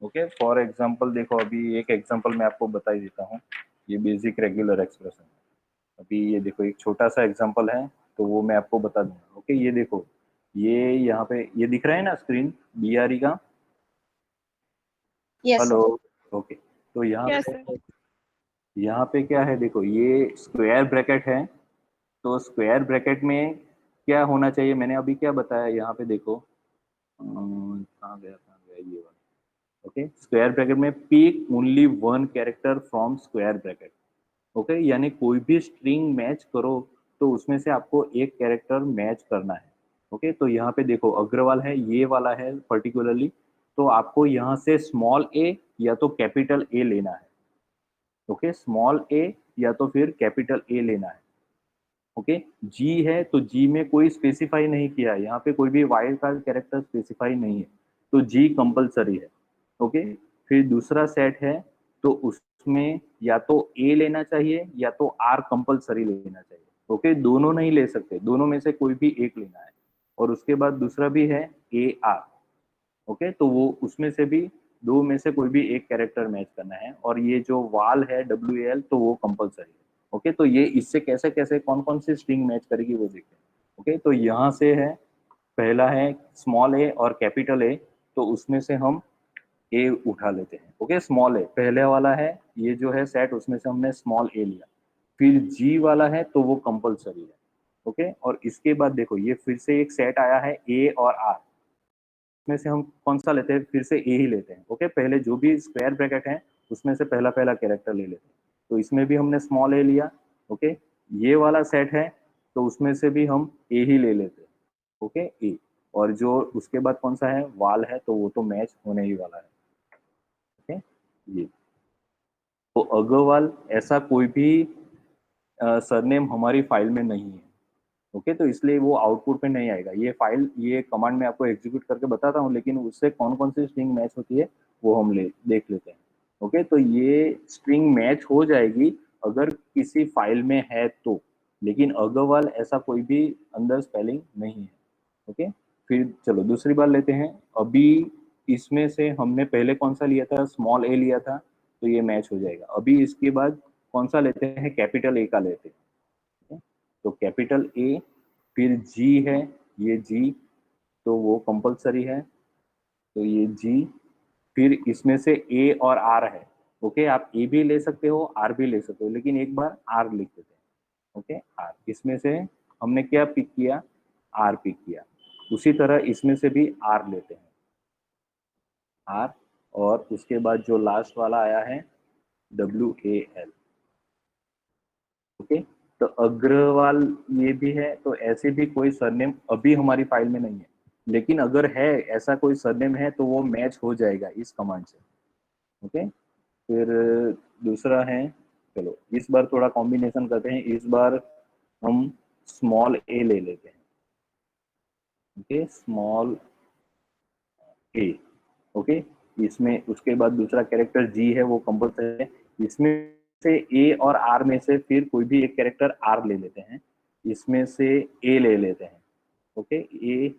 ओके, फॉर एग्जांपल देखो, अभी एक एग्जांपल मैं आपको बता ही देता हूँ, ये बेसिक रेगुलर एक्सप्रेशन। अभी ये देखो एक छोटा सा एग्जांपल है, तो वो मैं आपको बता दूंगा। ओके, ये देखो, ये यहाँ पे ये दिख रहा है ना स्क्रीन, BRE का। Yes hello. सर। ओके, तो क्या सर? यहाँ पे क्या है, देखो ये स्क्वायर ब्रैकेट है, तो स्क्वायर ब्रैकेट में क्या होना चाहिए, मैंने अभी क्या बताया, यहाँ पे देखो, कहाँ गया ये वाला। ओके, स्क्वायर ब्रैकेट में pick only one character from square bracket. Okay, यानी कोई भी स्ट्रिंग मैच करो, तो उसमें से आपको एक कैरेक्टर मैच करना है। ओके, तो यहाँ पे देखो अग्रवाल है, ये वाला है पर्टिकुलरली, तो आपको यहाँ से स्मॉल ए या तो कैपिटल ए लेना है। ओके, स्मॉल ए या तो फिर कैपिटल ए लेना है। ओके, जी है, तो जी में कोई स्पेसिफाई नहीं किया है, यहाँ पे कोई भी वाइल्ड कार्ड कैरेक्टर स्पेसिफाई नहीं है, तो जी कंपलसरी है। ओके, फिर दूसरा सेट है, तो उसमें या तो ए लेना चाहिए या तो आर कंपलसरी लेना चाहिए। ओके, दोनों नहीं ले सकते, दोनों में से कोई भी एक लेना है। और उसके बाद दूसरा भी है AR। ओके, तो वो उसमें से भी दो में से कोई भी एक कैरेक्टर मैच करना है, और ये जो वाल है WAL, तो वो कंपलसरी है। ओके, तो ये इससे कैसे कैसे कौन कौन सी स्ट्रिंग मैच करेगी वो देखते हैं। ओके, तो यहाँ से है, पहला है स्मॉल ए और कैपिटल ए, तो उसमें से हम ए उठा लेते हैं। ओके, स्मॉल ए पहले वाला है, ये जो है सेट, उसमें से हमने स्मॉल ए लिया। फिर जी वाला है, तो वो कंपलसरी है। ओके, और इसके बाद देखो ये फिर से एक सेट आया है ए और आर, में से हम कौन सा लेते हैं, फिर से ए ही लेते हैं। ओके, पहले जो भी स्क्वायर ब्रैकेट है उसमें से पहला पहला कैरेक्टर ले लेते हैं, तो इसमें भी हमने स्मॉल ए लिया। ओके, ये वाला सेट है, तो उसमें से भी हम ए ही ले लेते हैं। ओके, ए, और जो उसके बाद कौन सा है, वाल है, तो वो तो मैच होने ही वाला है। ओके, ये तो अग्रवाल ऐसा कोई भी सरनेम हमारी फाइल में नहीं है। ओके, तो इसलिए वो आउटपुट में नहीं आएगा। ये फाइल, ये कमांड मैं आपको एग्जीक्यूट करके बताता हूँ, लेकिन उससे कौन कौन सी स्ट्रिंग मैच होती है वो हम देख लेते हैं। ओके, तो ये स्ट्रिंग मैच हो जाएगी अगर किसी फाइल में है तो, लेकिन अग्रवाल ऐसा कोई भी अंदर स्पेलिंग नहीं है। ओके, फिर चलो दूसरी बार लेते हैं। अभी इसमें से हमने पहले कौन सा लिया था, स्मॉल ए लिया था, तो ये मैच हो जाएगा। अभी इसके बाद कौन सा लेते हैं, कैपिटल ए का लेते हैं। तो कैपिटल ए, फिर जी है, ये जी तो वो कंपलसरी है, तो ये जी। फिर इसमें से ए और आर है। ओके, आप ए भी ले सकते हो, आर भी ले सकते हो, लेकिन एक बार आर लिख देते हैं। ओके, आर, इसमें से हमने क्या पिक किया, आर पिक किया। उसी तरह इसमें से भी आर लेते हैं, आर। और उसके बाद जो लास्ट वाला आया है, WAL। ओके, तो अग्रवाल ये भी है, तो ऐसे भी कोई सरनेम अभी हमारी फाइल में नहीं है, लेकिन अगर है ऐसा कोई सरनेम है तो वो मैच हो जाएगा इस कमांड से। ओके, फिर दूसरा है, चलो इस बार थोड़ा कॉम्बिनेशन करते हैं। इस बार हम स्मॉल ए ले लेते हैं। ओके, स्मॉल ए। ओके, इसमें उसके बाद दूसरा कैरेक्टर जी है, वो कंपल्सरी है। इसमें से ए और आर में से फिर कोई भी एक कैरेक्टर आर ले लेते हैं, इसमें से ए ले लेते हैं। ओके, ए,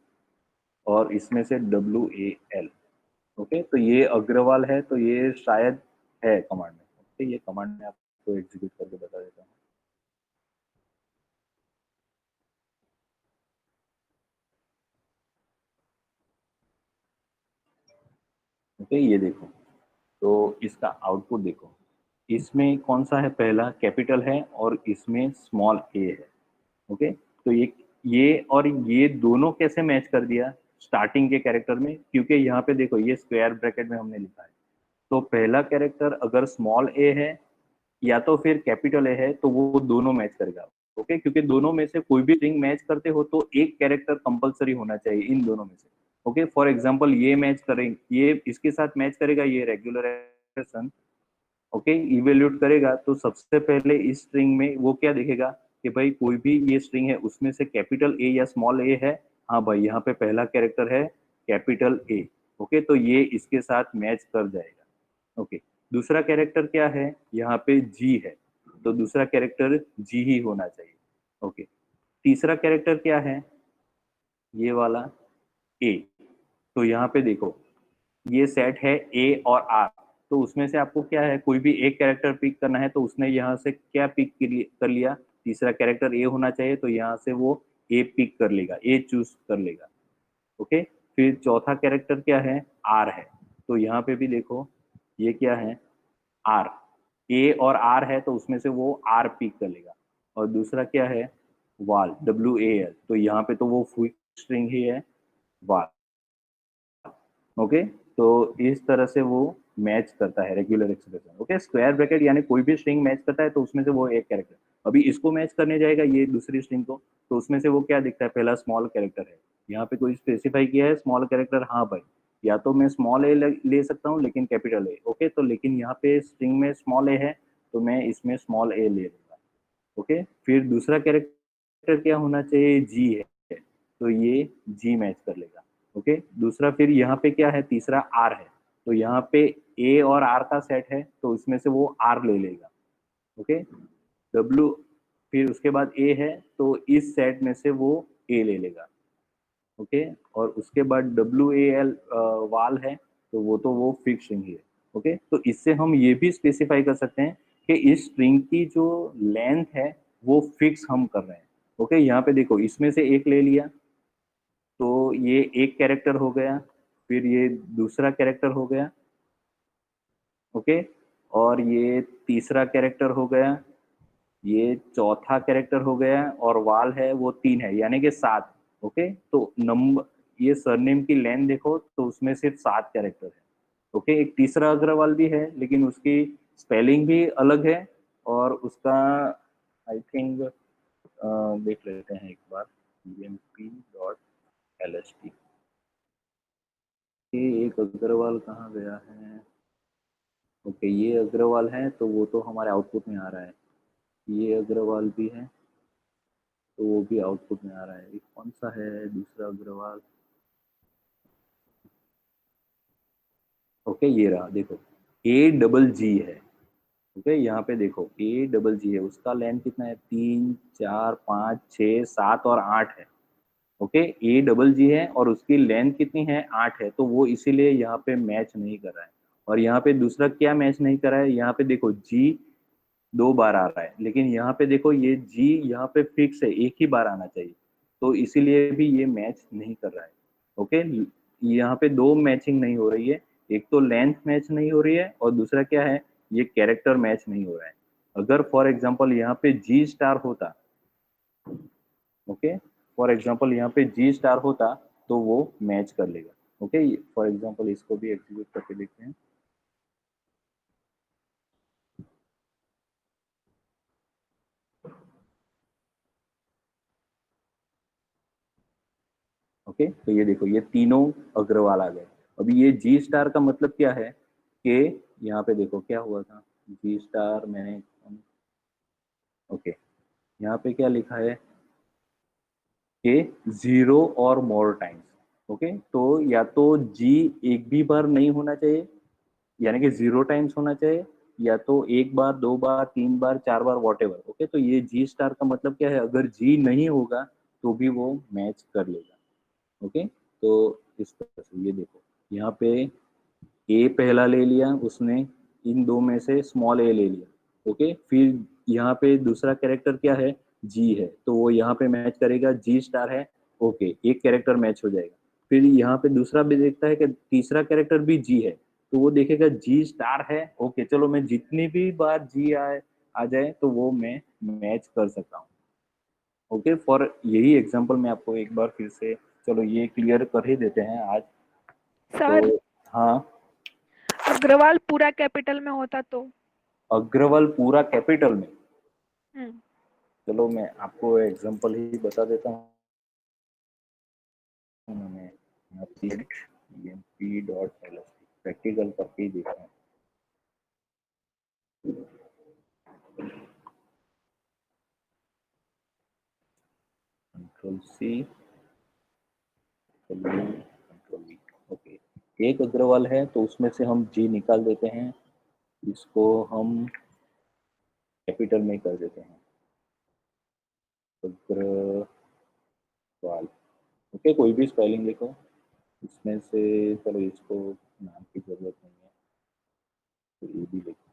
और इसमें से WAL। ओके, तो ये अग्रवाल है, तो ये शायद है कमांड में। ओके, ये कमांड में आपको एग्जीक्यूट करके बता देता हूँ। ओके, ये देखो, तो इसका आउटपुट देखो। इसमें कौन सा है, पहला कैपिटल है और इसमें स्मॉल ए है। ओके, तो ये और ये दोनों कैसे मैच कर दिया स्टार्टिंग के कैरेक्टर में, क्योंकि यहाँ पे देखो ये स्क्वायर ब्रैकेट में हमने लिखा है। तो पहला कैरेक्टर अगर स्मॉल ए है या तो फिर कैपिटल ए है, तो वो दोनों मैच करेगा। ओके, क्योंकि दोनों में से कोई भी स्ट्रिंग मैच करते हो तो एक कैरेक्टर कंपलसरी होना चाहिए इन दोनों में से। ओके, फॉर एग्जांपल ये मैच करेंगे, ये इसके साथ मैच करेगा, ये रेगुलर एक्सप्रेशन। ओके, इवेल्यूट करेगा तो सबसे पहले इस स्ट्रिंग में वो क्या दिखेगा कि भाई कोई भी ये स्ट्रिंग है उसमें से कैपिटल ए या स्मॉल ए है। हाँ भाई, यहाँ पे पहला कैरेक्टर है कैपिटल ए। ओके, तो ये इसके साथ मैच कर जाएगा। ओके, दूसरा कैरेक्टर क्या है, यहाँ पे जी है, तो दूसरा कैरेक्टर जी ही होना चाहिए। ओके, तीसरा कैरेक्टर क्या है, ये वाला ए। तो यहाँ पे देखो ये सेट है ए और आर, तो उसमें से आपको क्या है, कोई भी एक कैरेक्टर पिक करना है, तो उसने यहाँ से क्या पिक कर लिया, तीसरा कैरेक्टर ए होना चाहिए, तो यहाँ से वो ए पिक कर लेगा, ए चूज कर लेगा। ओके, फिर चौथा कैरेक्टर क्या है, आर है, तो यहाँ पे भी देखो ये क्या है, आर। ए और आर है, तो उसमें से वो आर पिक कर लेगा। और दूसरा क्या है, वाल, WAL, तो यहाँ पे तो वो फुल स्ट्रिंग ही है, वाल। ओके, तो इस तरह से वो मैच करता है regular expression. Okay, square bracket यानी कोई भी स्ट्रिंग मैच करता है तो उसमें से वो एक कैरेक्टर। अभी इसको मैच करने जाएगा ये दूसरी स्ट्रिंग को, तो उसमें से वो क्या दिखता है, पहला स्मॉल कैरेक्टर है। यहाँ पे कोई स्पेसिफाई किया है स्मॉल कैरेक्टर, हाँ भाई, या तो मैं स्मॉल ए ले सकता हूँ लेकिन कैपिटल ए। ओके, तो लेकिन यहाँ पे स्ट्रिंग में स्मॉल ए है, तो मैं इसमें स्मॉल ए ले लूंगा। ओके, फिर दूसरा कैरेक्टर क्या होना चाहिए, जी है, तो ये जी मैच कर लेगा। ओके, दूसरा फिर यहाँ पे क्या है, तीसरा आर है, तो यहाँ पे ए और आर का सेट है, तो उसमें से वो आर ले लेगा। ओके, डब्ल्यू, फिर उसके बाद ए है, तो इस सेट में से वो ए ले लेगा। ओके, और उसके बाद WAL वाल है, तो वो फिक्स स्ट्रिंग ही है। ओके, तो इससे हम ये भी स्पेसिफाई कर सकते हैं कि इस स्ट्रिंग की जो लेंथ है वो फिक्स हम कर रहे हैं। ओके, यहाँ पे देखो इसमें से एक ले लिया, तो ये एक कैरेक्टर हो गया, फिर ये दूसरा कैरेक्टर हो गया। ओके, और ये तीसरा कैरेक्टर हो गया, ये चौथा कैरेक्टर हो गया, और वाल है वो 3 है, यानी कि 7। ओके, तो नंबर, ये सरनेम की लेंथ देखो तो उसमें सिर्फ 7 कैरेक्टर है। ओके, एक तीसरा अग्रवाल भी है, लेकिन उसकी स्पेलिंग भी अलग है, और उसका आई थिंक देख लेते हैं एक बार, emp.lst। ये एक अग्रवाल कहाँ गया है, ओके, ये अग्रवाल है, तो वो तो हमारे आउटपुट में आ रहा है। ये अग्रवाल भी है, तो वो भी आउटपुट में आ रहा है। एक कौन सा है दूसरा अग्रवाल? ओके, ये रहा, देखो A GG है। ओके, यहाँ पे देखो A GG है, उसका लेंथ कितना है? 3 4 5 6 7 और 8 है। ओके, A GG है और उसकी लेंथ कितनी है? 8 है, तो वो इसीलिए यहाँ पे मैच नहीं कर रहा है। और यहाँ पे दूसरा क्या मैच नहीं कर रहा है? यहाँ पे देखो G 2 बार आ रहा है, लेकिन यहाँ पे देखो ये G यहाँ पे फिक्स है, एक ही बार आना चाहिए, तो इसीलिए भी ये मैच नहीं कर रहा है। ओके, यहाँ पे दो मैचिंग नहीं हो रही है, एक तो लेंथ मैच नहीं हो रही है और दूसरा क्या है, ये कैरेक्टर मैच नहीं हो रहा है। अगर फॉर एग्जाम्पल यहाँ पे G* होता, ओके, फॉर एग्जाम्पल यहाँ पे G* होता तो वो मैच कर लेगा। ओके, फॉर एग्जाम्पल इसको भी एग्जीक्यूट करके देखते हैं। ओके, तो ये देखो ये तीनों अग्रवाल आ गए। अभी ये G* का मतलब क्या है कि यहाँ पे देखो क्या हुआ था। G* मैंने, ओके, यहाँ पे क्या लिखा है कि 0 और more टाइम्स। ओके, तो या तो G एक भी बार नहीं होना चाहिए, यानी कि 0 टाइम्स होना चाहिए, या तो एक बार, 2 बार, 3 बार, 4 बार, वॉट एवर। ओके, तो ये G* का मतलब क्या है, अगर G नहीं होगा तो भी वो मैच कर लेगा। ओके, तो इस तरह से ये देखो यहाँ पे ए पहला ले लिया उसने, इन दो में से स्मॉल ए ले लिया। ओके, फिर यहाँ पे दूसरा कैरेक्टर क्या है? जी है, तो वो यहाँ पे मैच करेगा, G* है। ओके, एक कैरेक्टर मैच हो जाएगा। फिर यहाँ पे दूसरा भी देखता है कि तीसरा कैरेक्टर भी जी है, तो वो देखेगा G* है। ओके, चलो मैं जितनी भी बार जी आ जाए तो वो मैं मैच कर सकता हूँ। ओके, फॉर यही एग्जांपल मैं आपको एक बार फिर से, चलो ये क्लियर कर ही देते हैं आज। सर, तो हाँ, अग्रवाल पूरा कैपिटल में होता तो? अग्रवाल पूरा कैपिटल में, हम्म। चलो मैं आपको एग्जांपल ही बता देता हूँ। मैं emp.lst प्रैक्टिकल करके ही देखा है। Ctrl+C, Ctrl+V। ओके, एक अग्रवाल है तो उसमें से हम जी निकाल देते हैं, इसको हम कैपिटल में कर देते हैं, अग्रवाल। ओके, कोई भी स्पेलिंग लिखो इसमें से, चलो इसको नाम की जरूरत नहीं है, तो ये भी लिखो।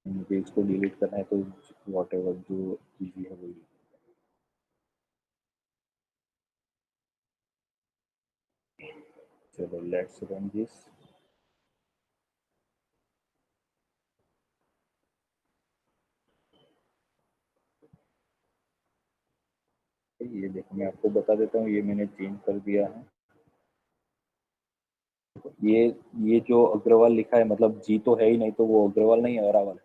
मुझे इसको डिलीट करना है तो वॉट एवर जो इजी है वही। चलो लेट्स रन दिस। ये देखो मैं आपको बता देता हूँ, ये मैंने चेंज कर दिया है। ये ये जो अग्रवाल लिखा है मतलब जी तो है ही नहीं, तो वो अग्रवाल नहीं है, अरावाल है।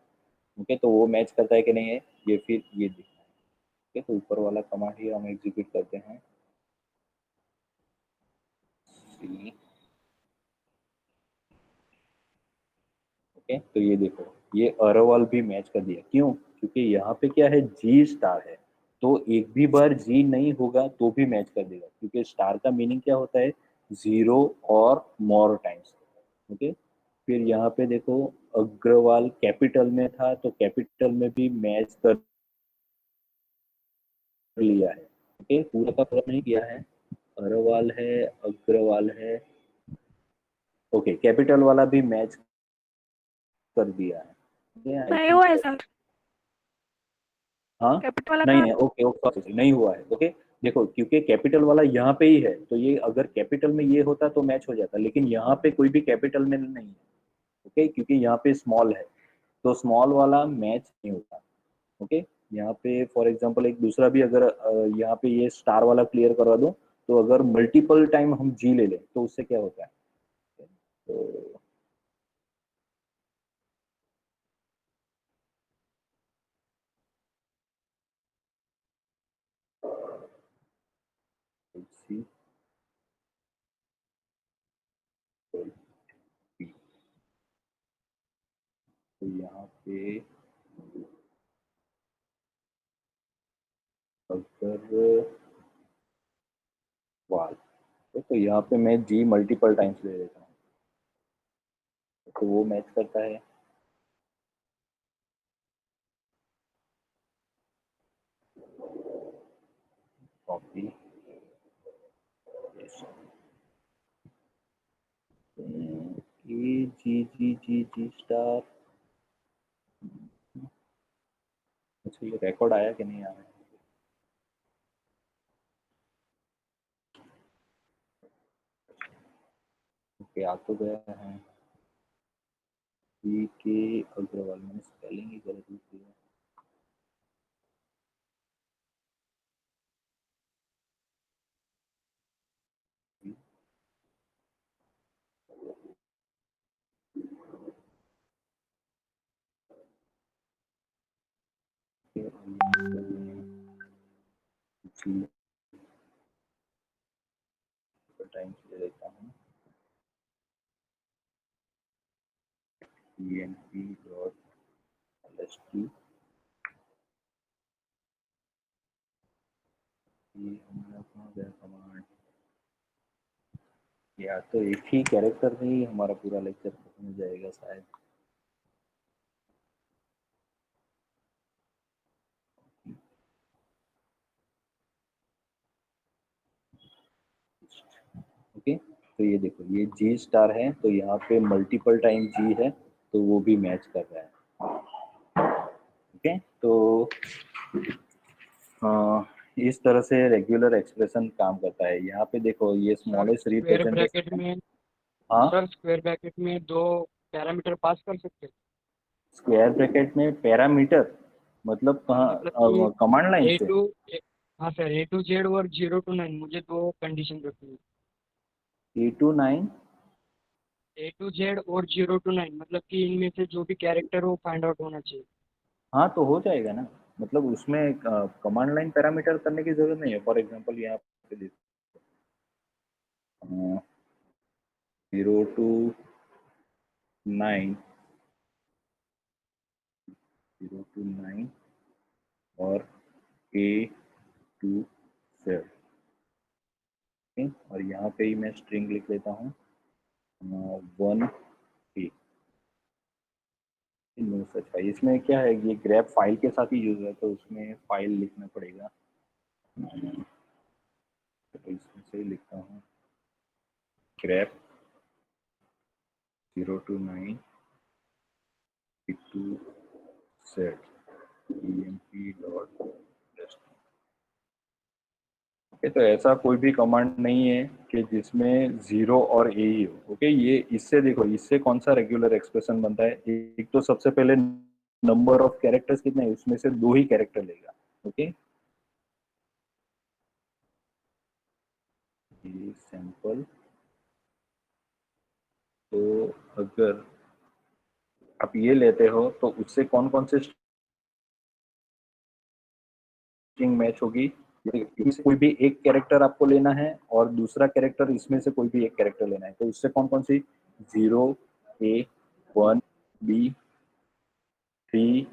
ओके, तो वो मैच करता है कि नहीं है, ये फिर ये दिखना है। ओके, तो ऊपर वाला कमांड ही हम एग्जीक्यूट करते हैं। सी, ओके, तो ये देखो ये अरावाल भी मैच कर दिया। क्यों? क्योंकि यहाँ पे क्या है, G* है, तो एक भी बार जी नहीं होगा तो भी मैच कर देगा, क्योंकि स्टार का मीनिंग क्या होता है? 0 और more टाइम्स। ओके, फिर यहाँ पे देखो अग्रवाल कैपिटल में था तो कैपिटल में भी मैच कर लिया है। ओके, पूरा का पूरा नहीं किया है, अग्रवाल है, अग्रवाल है। ओके, कैपिटल वाला भी मैच कर दिया है, आई नहीं थिंक हुआ है सो। सर, हाँ, कैपिटल वाला नहीं कहाँ है, पे? ओके ओके, नहीं हुआ है। ओके, देखो क्योंकि कैपिटल वाला यहाँ पे ही है, तो ये अगर कैपिटल में ये होता तो मैच हो जाता, लेकिन यहाँ पे कोई भी कैपिटल में नहीं है। ओके, क्योंकि यहाँ पे स्मॉल है, तो स्मॉल वाला मैच नहीं होता। ओके, यहाँ पे फॉर एग्जांपल एक दूसरा भी अगर यहाँ पे ये स्टार वाला क्लियर करवा दूं, तो अगर मल्टीपल टाइम हम जी ले लें तो उससे क्या होता है, तो सी, तो यहाँ पे अगर वाल तो यहाँ पे मैं जी मल्टीपल टाइम्स ले लेता हूँ, तो वो मैच करता है। कॉपी, ए जी जी जी जी स्टार। अच्छा ये रिकॉर्ड आया कि नहीं आया? ओके आ तो गया है। पी के अग्रवाल, मैंने स्पेलिंग ही गलत लिख दिया। टाइम ले लेता हूँ enp.lst। ये हमारा कहाँ गया कमांड? या तो एक ही कैरेक्टर में ही हमारा पूरा लेक्चर खत्म हो जाएगा शायद। ओके तो ये देखो ये जी स्टार है, तो यहाँ पे मल्टीपल टाइम जी है, तो वो भी मैच कर रहा है। ओके तो इस तरह से रेगुलर एक्सप्रेशन काम करता है। यहाँ पे देखो ये स्मॉलेस्ट स्क्वायर ब्रैकेट रिप्रेजेंटेशन। में हाँ सर स्क्वायर ब्रैकेट में दो पैरामीटर पास कर सकते हैं, स्क्वायर ब्रैकेट में पैरामीटर मतलब मतलब कि कमांड लाइन ए से। टू हाँ सर A to Z और 0 to 9 मुझे दो कंडीशन रखनी है। A to 9। A to Z और 0 to 9 मतलब कि इनमें से जो भी कैरेक्टर हो फाइंड आउट होना चाहिए। हाँ तो हो जाएगा ना, मतलब उसमें कमांड लाइन पैरामीटर करने की जरूरत नहीं है। फॉर एग्जांपल यहाँ पे देखो 0 to 9, 0 to 9 और A to Z। और यहाँ पे ही मैं स्ट्रिंग लिख लेता हूँ 1A। नो सच भाई, इसमें क्या है ये ग्रैब फाइल के साथ ही यूज है, तो उसमें फाइल लिखना पड़ेगा। तो इसमें से ही लिखता हूँ grab 0 to 9 A to Z emp.lst। Okay तो ऐसा कोई भी कमांड नहीं है कि जिसमें 0 और ए ही हो। ओके ये इससे देखो इससे कौन सा रेगुलर एक्सप्रेशन बनता है। एक तो सबसे पहले नंबर ऑफ कैरेक्टर्स कितने हैं, उसमें से 2 ही कैरेक्टर लेगा। ओके ये सैंपल। तो अगर आप ये लेते हो तो उससे कौन कौन से स्ट्रिंग मैच होगी। इसमें से कोई भी एक कैरेक्टर आपको लेना है और दूसरा कैरेक्टर इसमें से कोई भी एक कैरेक्टर लेना है, तो इससे कौन कौन सी 0 A 1 B 3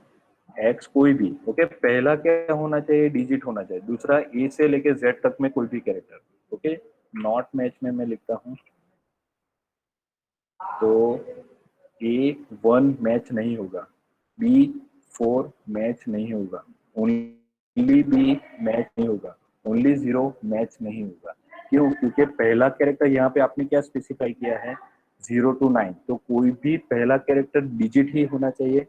X कोई भी। ओके पहला क्या होना चाहिए, डिजिट होना चाहिए। दूसरा ए से लेके जेड तक में कोई भी कैरेक्टर। ओके नॉट मैच में मैं लिखता हूँ तो A1 मैच नहीं होगा, B4 मैच नहीं होगा, ओनली B मैच नहीं होगा, ओनली 0 मैच नहीं होगा। क्यों? क्योंकि पहला कैरेक्टर यहाँ पे आपने क्या स्पेसिफाई किया है 0 to 9, तो कोई भी पहला कैरेक्टर डिजिट ही होना चाहिए।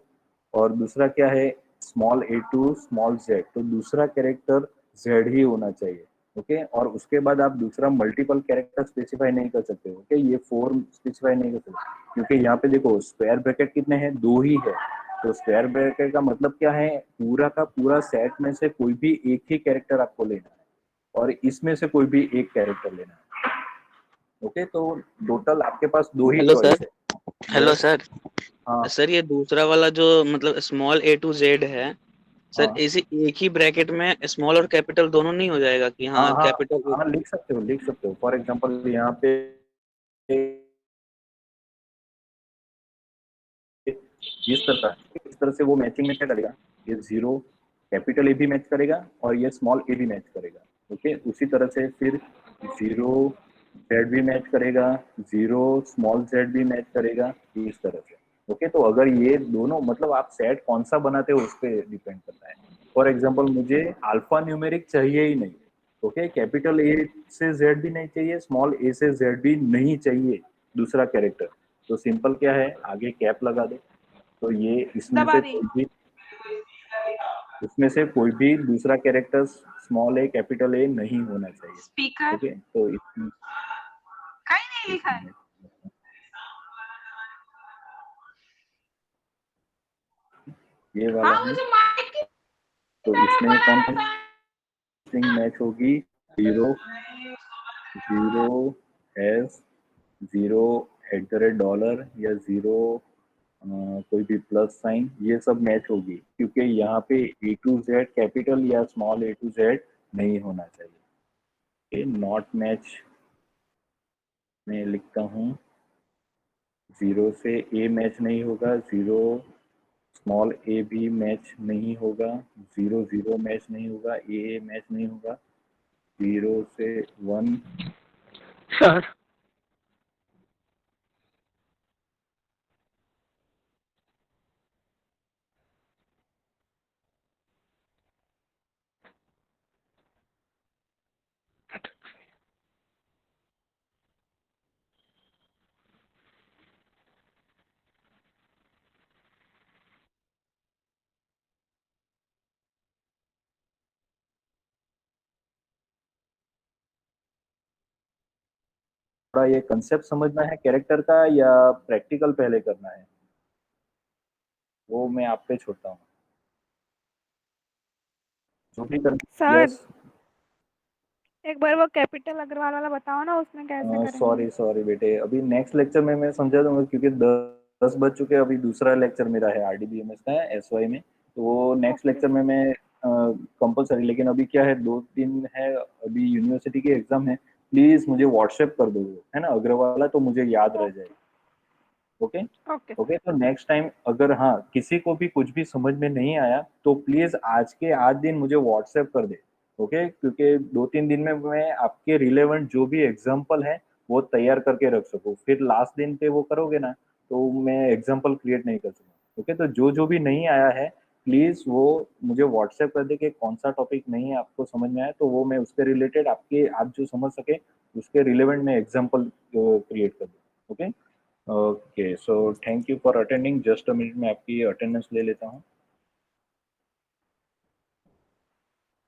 और दूसरा क्या है small a to small z, तो दूसरा कैरेक्टर z ही होना चाहिए। ओके और उसके बाद आप दूसरा मल्टीपल कैरेक्टर स्पेसिफाई नहीं कर सकते। ओके ये 4 स्पेसिफाई नहीं कर सकते, क्योंकि यहाँ पे देखो स्क्वायर ब्रैकेट कितने हैं, 2 ही है। तो स्क्वायर ब्रैकेट का मतलब क्या है, पूरा का पूरा सेट में से कोई भी एक ही कैरेक्टर आपको लेना है और इसमें से कोई भी एक कैरेक्टर लेना है। ओके तो टोटल आपके पास 2 ही हेलो चॉइस सर। है। Hello yes. सर। हाँ सर ये दूसरा वाला जो मतलब स्मॉल A to Z है सर, हाँ इसी एक ही ब्रैकेट में स्मॉल और कैपिटल दोनों नहीं हो जाएगा कि हाँ हाँ हाँ कैपिटल। हाँ लिख सकते हो लिख सकते हो। फॉर एग्जांपल यहाँ पे इस तरह से वो मैचिंग में क्या करेगा, ये 0 कैपिटल ए भी मैच करेगा और ये स्मॉल ए भी मैच करेगा। ओके, उसी तरह से फिर 0 जेड भी मैच करेगा, 0 स्मॉल जेड भी मैच करेगा, इस तरह से। ओके, तो अगर ये दोनों मतलब आप सेट कौन सा बनाते हो उस पर डिपेंड करता है। फॉर एग्जाम्पल मुझे अल्फा न्यूमेरिक चाहिए ही नहीं। ओके, कैपिटल ए से जेड भी नहीं चाहिए, स्मॉल ए से जेड भी नहीं चाहिए दूसरा कैरेक्टर। तो सिंपल क्या है, आगे कैप लगा दो। तो ये दबा दी। इसमें से कोई भी दूसरा character small A capital A नहीं होना चाहिए। स्पीकर ओके, तो इसमें कहीं नहीं लिखा है। ये वाला हाँ, है। मुझे माइक की तो तरह इसमें कौन बनाया कौन था। स्ट्रिंग मैच होगी? 0 0 हैश 0 $, या 0 कोई भी प्लस साइन, ये सब मैच होगी, क्योंकि यहाँ पे ए टू जेड कैपिटल या स्मॉल ए टू जेड नहीं होना चाहिए। नॉट मैच में लिखता हूँ, 0 से ए मैच नहीं होगा, 0 स्मॉल ए भी मैच नहीं होगा, 0 0 मैच नहीं होगा, ए मैच नहीं होगा, 0 से 1 सर थोड़ा ये कंसेप्ट समझना है कैरेक्टर का या प्रैक्टिकल पहले करना है, वो मैं आप पे छोड़ता हूँ। जो भी कर सर यस। एक बार वो कैपिटल अग्रवाल वाला बताओ ना, उसमें कैसे करेंगे। सॉरी सॉरी बेटे, अभी नेक्स्ट लेक्चर में मैं समझा दूंगा, क्योंकि 10 बज चुके हैं। अभी दूसरा लेक्चर मेरा है आरडीबीएमएस का, एसवाई में। तो वो नेक्स्ट ओके लेक्चर में मैं कंपलसरी, लेकिन अभी क्या है, 2 दिन है, अभी यूनिवर्सिटी के एग्जाम है। प्लीज मुझे व्हाट्सएप कर दो, है ना, अग्रवाला, तो मुझे याद रह जाए। ओके। ओके ओके, तो नेक्स्ट टाइम अगर हाँ किसी को भी कुछ भी समझ में नहीं आया तो प्लीज आज के आज दिन मुझे व्हाट्सएप कर दे। ओके, क्योंकि 2-3 दिन में मैं आपके रिलेवेंट जो भी एग्जाम्पल है वो तैयार करके रख सकूँ, फिर लास्ट दिन पे वो करोगे ना तो मैं एग्जाम्पल क्रिएट नहीं कर सकूँ। ओके, तो जो जो भी नहीं आया है प्लीज वो मुझे व्हाट्सएप कर दे कि कौन सा टॉपिक नहीं है आपको समझ में आया, तो वो मैं उसके रिलेटेड आपके आप जो समझ सके उसके रिलेवेंट में एग्जाम्पल क्रिएट कर दूँ। Okay. Okay, so thank you for attending. Just a minute में आपकी अटेंडेंस ले लेता हूँ।